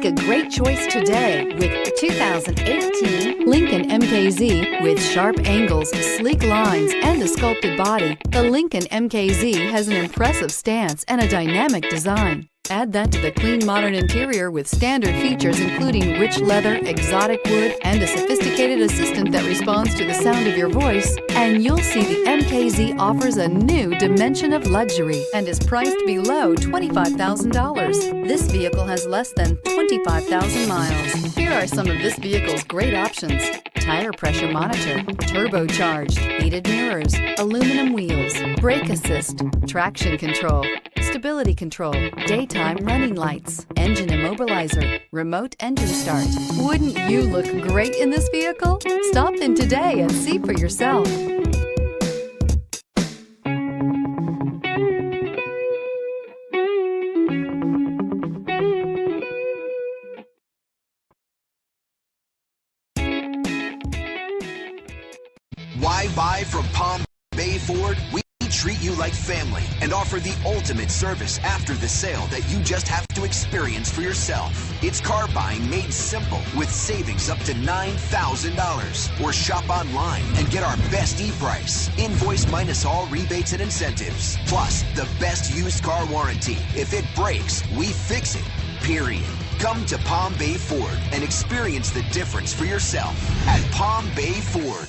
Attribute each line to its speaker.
Speaker 1: a great choice today with the 2018 Lincoln Mkz. With sharp angles, sleek lines, and a sculpted body, the Lincoln Mkz has an impressive stance and a dynamic design. Add that to the clean, modern interior with standard features including rich leather, exotic wood, and a sophisticated assistant that responds to the sound of your voice, and you'll see the Mkz offers a new dimension of luxury and is priced below $25,000. This vehicle has less than 25,000 miles. Here are some of this vehicle's great options: tire pressure monitor, turbocharged, heated mirrors, aluminum wheels, brake assist, traction control, stability control, daytime running lights, engine immobilizer, remote engine start. Wouldn't you look great in this vehicle? Stop in today and see for yourself.
Speaker 2: Why buy from Palm Bay Ford? We treat you like family and offer the ultimate service after the sale that you just have to experience for yourself. It's car buying made simple with savings up to $9,000. Or shop online and get our best e-price. Invoice minus all rebates and incentives. Plus, the best used car warranty. If it breaks, we fix it. Period. Come to Palm Bay Ford and experience the difference for yourself at Palm Bay Ford.